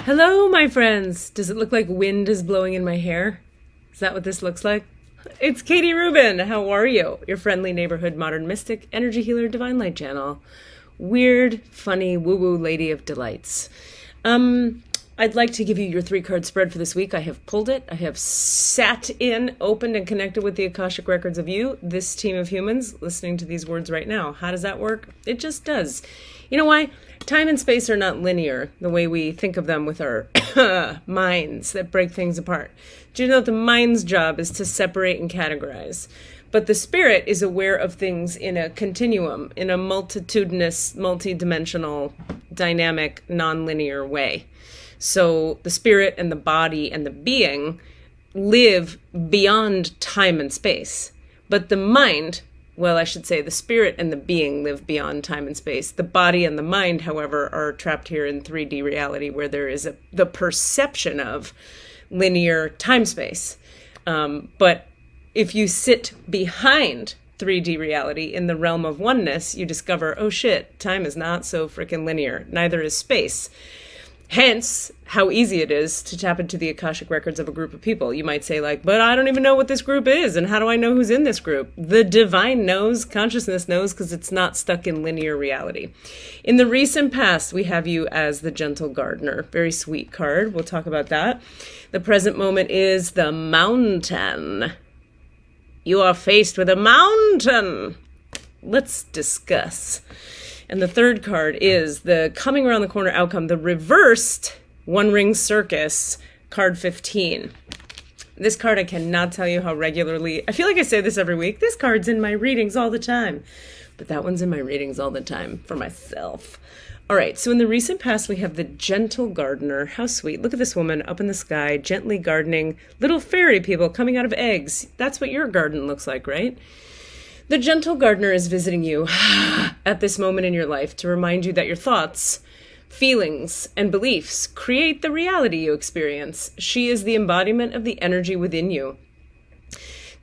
Hello, my friends. Does it look like wind is blowing in my hair? Is that what this looks like? It's Katie Rubin. How are you? Your friendly neighborhood modern mystic, energy healer, divine light channel. Weird, funny, woo-woo lady of delights. I'd like to give you your 3-card spread for this week. I have pulled it. I have sat in, opened, and connected with the Akashic Records of you, this team of humans, listening to these words right now. How does that work? It just does. You know why? Time and space are not linear, the way we think of them with our minds that break things apart. Do you know that the mind's job is to separate and categorize? But the spirit is aware of things in a continuum, in a multitudinous, multidimensional, dynamic, non-linear way. So the spirit and the body and the being live beyond time and space. But the mind, well, I should say the spirit and the being live beyond time and space. The body and the mind, however, are trapped here in 3D reality where there is the perception of linear time-space. But if you sit behind 3D reality in the realm of oneness, you discover, oh shit, time is not so freaking linear. Neither is space. Hence, how easy it is to tap into the Akashic Records of a group of people. You might say like, but I don't even know what this group is, and how do I know who's in this group? The divine knows, consciousness knows, because it's not stuck in linear reality. In the recent past, we have you as the Gentle Gardener. Very sweet card. We'll talk about that. The present moment is the mountain. You are faced with a mountain. Let's discuss. And the third card is the coming around the corner outcome, the reversed One Ring Circus, card 15. This card, I cannot tell you how regularly, I feel like I say this every week, this card's in my readings all the time. But that one's in my readings all the time for myself. All right, so in the recent past, we have the Gentle Gardener. How sweet. Look at this woman up in the sky, gently gardening, little fairy people coming out of eggs. That's what your garden looks like, right? The Gentle Gardener is visiting you at this moment in your life to remind you that your thoughts, feelings, and beliefs create the reality you experience. She is the embodiment of the energy within you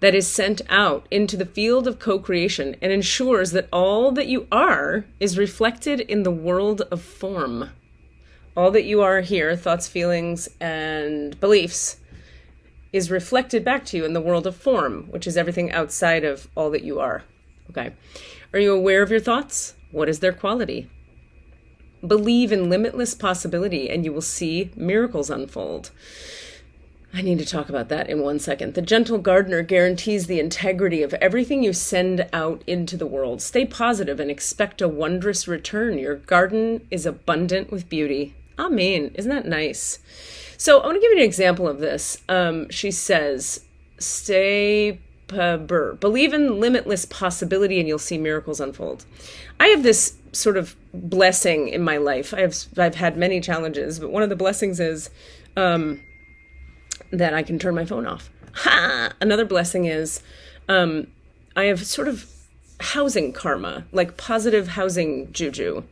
that is sent out into the field of co-creation and ensures that all that you are is reflected in the world of form. All that you are here, thoughts, feelings, and beliefs, is reflected back to you in the world of form, which is everything outside of all that you are. Okay. Are you aware of your thoughts? What is their quality? Believe in limitless possibility and you will see miracles unfold. I need to talk about that in 1 second. The Gentle Gardener guarantees the integrity of everything you send out into the world. Stay positive and expect a wondrous return. Your garden is abundant with beauty. Amen. Isn't that nice? So I want to give you an example of this. She says, believe in limitless possibility and you'll see miracles unfold. I have this sort of blessing in my life. I've had many challenges, but one of the blessings is that I can turn my phone off. Another blessing is I have sort of housing karma, like positive housing juju.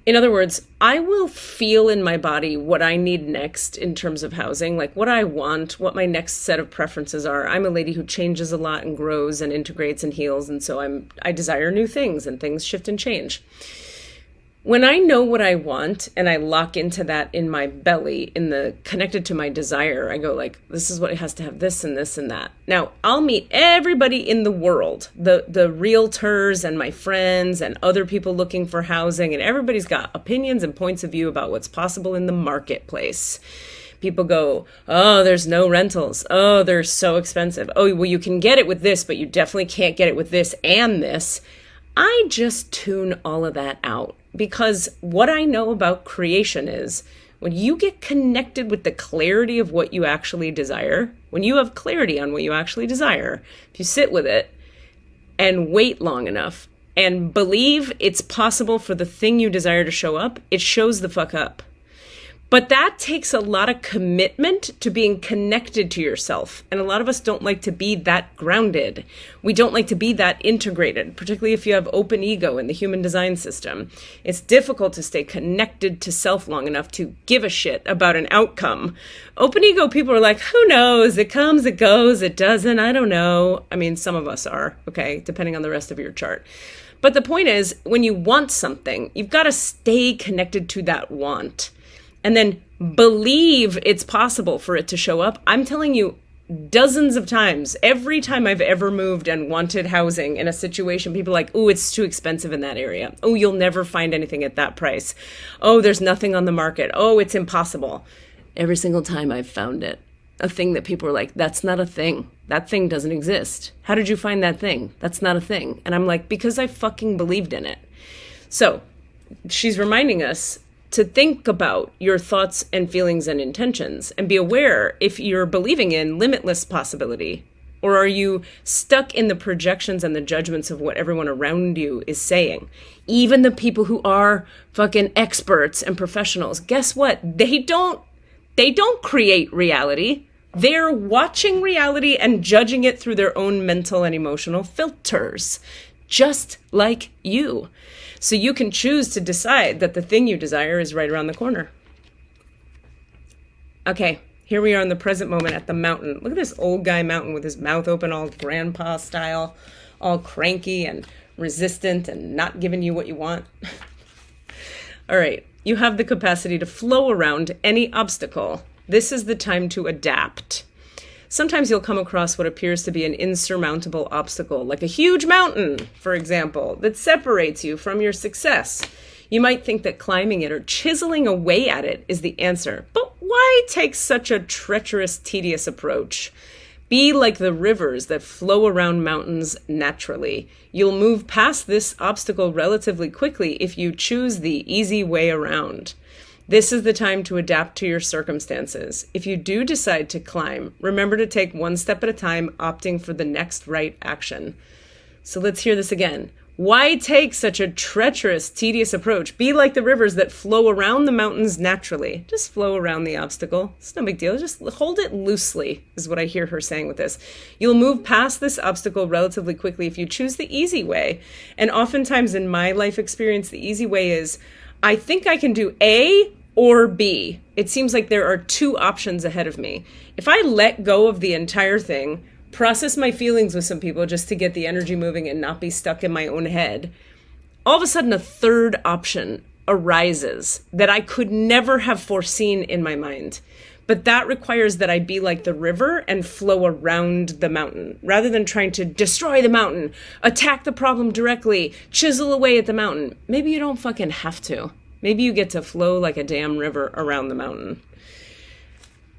In other words, I will feel in my body what I need next in terms of housing, like what I want, what my next set of preferences are. I'm a lady who changes a lot and grows and integrates and heals, and so I desire new things, and things shift and change. When I know what I want and I lock into that in my belly, connected to my desire, I go like, this is what it has to have, this and this and that. Now, I'll meet everybody in the world, the realtors and my friends and other people looking for housing, and everybody's got opinions and points of view about what's possible in the marketplace. People go, oh, there's no rentals. Oh, they're so expensive. Oh, well, you can get it with this, but you definitely can't get it with this and this. I just tune all of that out. Because what I know about creation is when you get connected with the clarity of what you actually desire, when you have clarity on what you actually desire, if you sit with it and wait long enough and believe it's possible for the thing you desire to show up, it shows the fuck up. But that takes a lot of commitment to being connected to yourself. And a lot of us don't like to be that grounded. We don't like to be that integrated, particularly if you have open ego in the human design system. It's difficult to stay connected to self long enough to give a shit about an outcome. Open ego people are like, who knows? It comes, it goes, it doesn't, I don't know. I mean, some of us are, okay, depending on the rest of your chart. But the point is, when you want something, you've got to stay connected to that want. and then believe it's possible for it to show up. I'm telling you, dozens of times, every time I've ever moved and wanted housing in a situation, people are like, oh, it's too expensive in that area. Oh, you'll never find anything at that price. Oh, there's nothing on the market. Oh, it's impossible. Every single time I've found it. A thing that people are like, that's not a thing. That thing doesn't exist. How did you find that thing? That's not a thing. And I'm like, because I fucking believed in it. So she's reminding us to think about your thoughts and feelings and intentions and be aware if you're believing in limitless possibility, or are you stuck in the projections and the judgments of what everyone around you is saying. Even the people who are fucking experts and professionals, guess what? They don't create reality. They're watching reality and judging it through their own mental and emotional filters, just like you. So you can choose to decide that the thing you desire is right around the corner. Okay, here we are in the present moment at the mountain. Look at this old guy mountain with his mouth open, all grandpa style, all cranky and resistant and not giving you what you want. All right, you have the capacity to flow around any obstacle. This is the time to adapt. Sometimes you'll come across what appears to be an insurmountable obstacle, like a huge mountain, for example, that separates you from your success. You might think that climbing it or chiseling away at it is the answer. But why take such a treacherous, tedious approach? Be like the rivers that flow around mountains naturally. You'll move past this obstacle relatively quickly if you choose the easy way around. This is the time to adapt to your circumstances. If you do decide to climb, remember to take one step at a time, opting for the next right action. So let's hear this again. Why take such a treacherous, tedious approach? Be like the rivers that flow around the mountains naturally. Just flow around the obstacle. It's no big deal. Just hold it loosely, is what I hear her saying with this. You'll move past this obstacle relatively quickly if you choose the easy way. And oftentimes in my life experience, the easy way is, I think I can do A or B. It seems like there are two options ahead of me. If I let go of the entire thing, process my feelings with some people just to get the energy moving and not be stuck in my own head, all of a sudden a third option arises that I could never have foreseen in my mind. But that requires that I be like the river and flow around the mountain rather than trying to destroy the mountain, attack the problem directly, chisel away at the mountain. Maybe you don't fucking have to. Maybe you get to flow like a damn river around the mountain.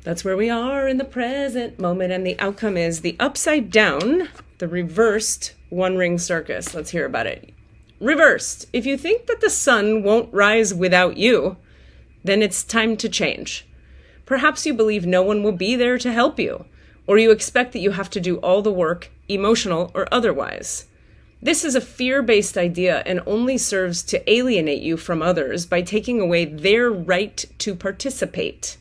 That's where we are in the present moment, and the outcome is the upside down, the reversed one-ring circus. Let's hear about it. Reversed. If you think that the sun won't rise without you, then it's time to change. Perhaps you believe no one will be there to help you, or you expect that you have to do all the work, emotional or otherwise. This is a fear-based idea and only serves to alienate you from others by taking away their right to participate.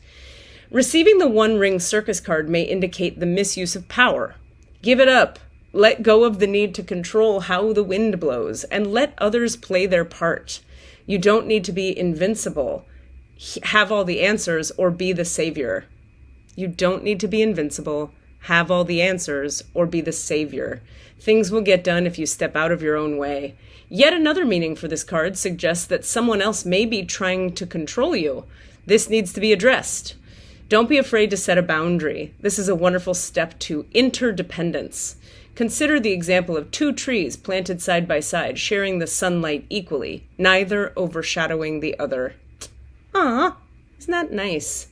Receiving the one-ring circus card may indicate the misuse of power. Give it up. Let go of the need to control how the wind blows and let others play their part. You don't need to be invincible, have all the answers, or be the savior. You don't need to be invincible, have all the answers, or be the savior. Things will get done if you step out of your own way. Yet another meaning for this card suggests that someone else may be trying to control you. This needs to be addressed. Don't be afraid to set a boundary. This is a wonderful step to interdependence. Consider the example of two trees planted side by side, sharing the sunlight equally, neither overshadowing the other. Ah, isn't that nice?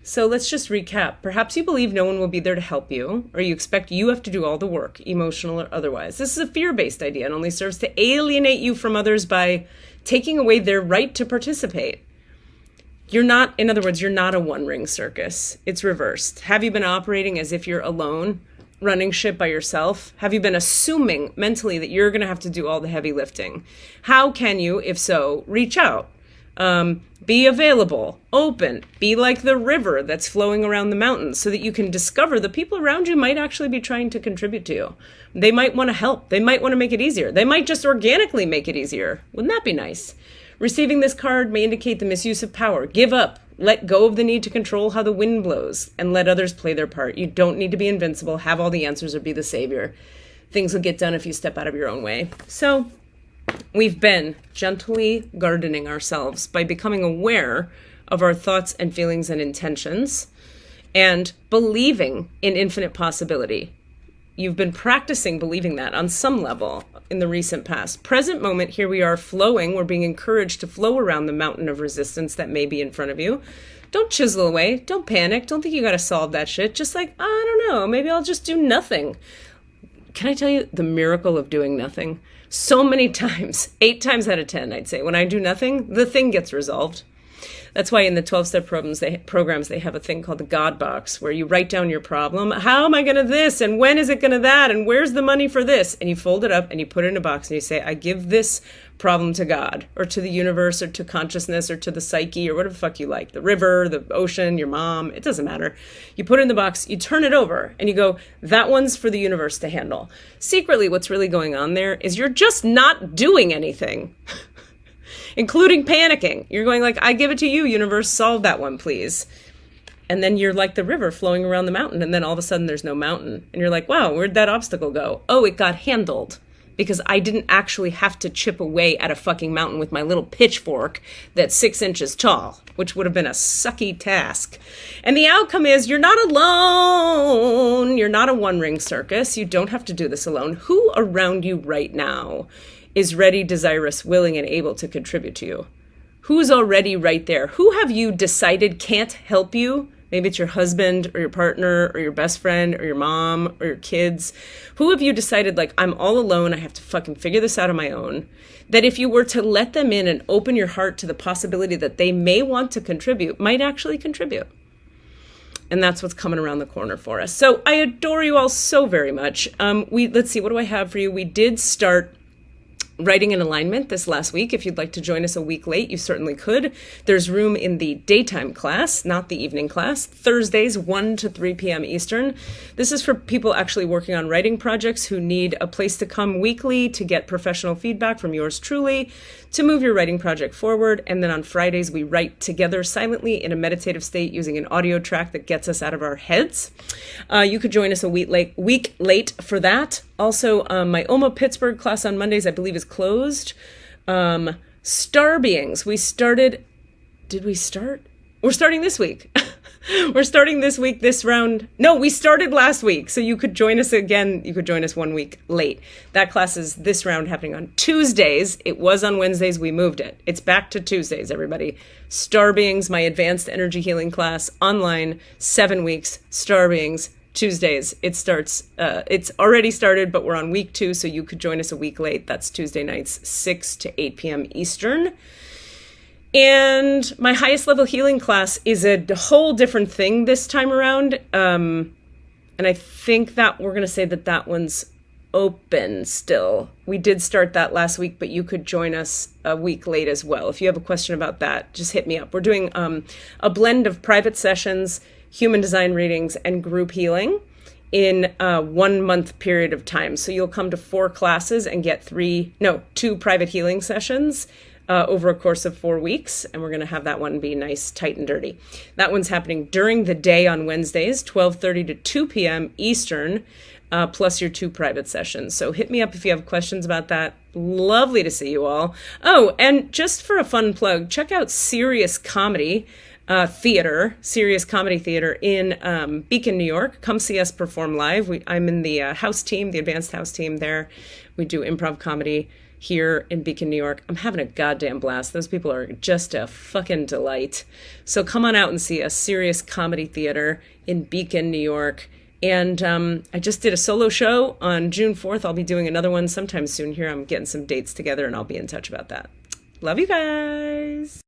So let's just recap. Perhaps you believe no one will be there to help you, or you expect you have to do all the work, emotional or otherwise. This is a fear-based idea and only serves to alienate you from others by taking away their right to participate. You're not, in other words, you're not a one-ring circus. It's reversed. Have you been operating as if you're alone, running shit by yourself? Have you been assuming mentally that you're going to have to do all the heavy lifting? How can you, if so, reach out? Be available, open, be like the river that's flowing around the mountains so that you can discover the people around you might actually be trying to contribute to you. They might want to help. They might want to make it easier. They might just organically make it easier. Wouldn't that be nice? Receiving this card may indicate the misuse of power. Give up. Let go of the need to control how the wind blows and let others play their part. You don't need to be invincible, have all the answers, or be the savior. Things will get done if you step out of your own way. So we've been gently gardening ourselves by becoming aware of our thoughts and feelings and intentions, and believing in infinite possibility. You've been practicing believing that on some level in the recent past. Present moment, here we are flowing. We're being encouraged to flow around the mountain of resistance that may be in front of you. Don't chisel away. Don't panic. Don't think you got to solve that shit. Just like, I don't know, maybe I'll just do nothing. Can I tell you the miracle of doing nothing? So many times, 8 times out of 10, I'd say, when I do nothing, the thing gets resolved. That's why in the 12-step programs, they have a thing called the God box, where you write down your problem. How am I going to this? And when is it going to that? And where's the money for this? And you fold it up and you put it in a box and you say, I give this problem to God or to the universe or to consciousness or to the psyche or whatever the fuck you like. The river, the ocean, your mom, it doesn't matter. You put it in the box, you turn it over and you go, that one's for the universe to handle. Secretly, what's really going on there is you're just not doing anything. Including panicking. You're going like, I give it to you, universe, solve that one, please. And then you're like the river flowing around the mountain, and then all of a sudden there's no mountain. And you're like, wow, where'd that obstacle go? Oh, it got handled. Because I didn't actually have to chip away at a fucking mountain with my little pitchfork that's 6 inches tall, which would have been a sucky task. And the outcome is you're not alone. You're not a one-ring circus. You don't have to do this alone. Who around you right now is ready, desirous, willing, and able to contribute to you? Who's already right there? Who have you decided can't help you? Maybe it's your husband or your partner or your best friend or your mom or your kids. Who have you decided, like, I'm all alone, I have to fucking figure this out on my own? That if you were to let them in and open your heart to the possibility that they may want to contribute, might actually contribute. And that's what's coming around the corner for us. So I adore you all so very much. Let's see, what do I have for you? We did start writing in alignment this last week. If you'd like to join us a week late, you certainly could. There's room in the daytime class, not the evening class, Thursdays, 1 to 3 p.m. Eastern. This is for people actually working on writing projects who need a place to come weekly to get professional feedback from yours truly, to move your writing project forward. And then on Fridays, we write together silently in a meditative state using an audio track that gets us out of our heads. You could join us a week late for that. Also, my OMA Pittsburgh class on Mondays, I believe, is closed. Star Beings, did we start? We're starting this week. We're starting this week, this round. No, we started last week. So you could join us again. You could join us 1 week late. That class is this round happening on Tuesdays. It was on Wednesdays. We moved it. It's back to Tuesdays, everybody. Star Beings, my advanced energy healing class, online, 7 weeks. Star Beings, Tuesdays. It starts, it's already started, but we're on week 2. So you could join us a week late. That's Tuesday nights, 6 to 8 p.m. Eastern. And my highest level healing class is a whole different thing this time around. And I think that we're going to say that that one's open still. We did start that last week, but you could join us a week late as well. If you have a question about that, just hit me up. We're doing a blend of private sessions, human design readings, and group healing in a 1 month period of time. So you'll come to 4 classes and get 2 private healing sessions over a course of 4 weeks. And we're going to have that one be nice, tight, and dirty. That one's happening during the day on Wednesdays, 12:30 to 2 p.m. Eastern, plus your 2 private sessions. So hit me up if you have questions about that. Lovely to see you all. Oh, and just for a fun plug, check out Serious Comedy Theater in Beacon, New York. Come see us perform live. I'm in the house team, the advanced house team there. We do improv comedy here in Beacon, New York. I'm having a goddamn blast. Those people are just a fucking delight. So come on out and see us, Serious Comedy Theater in Beacon, New York. And I just did a solo show on June 4th. I'll be doing another one sometime soon here. I'm getting some dates together and I'll be in touch about that. Love you guys.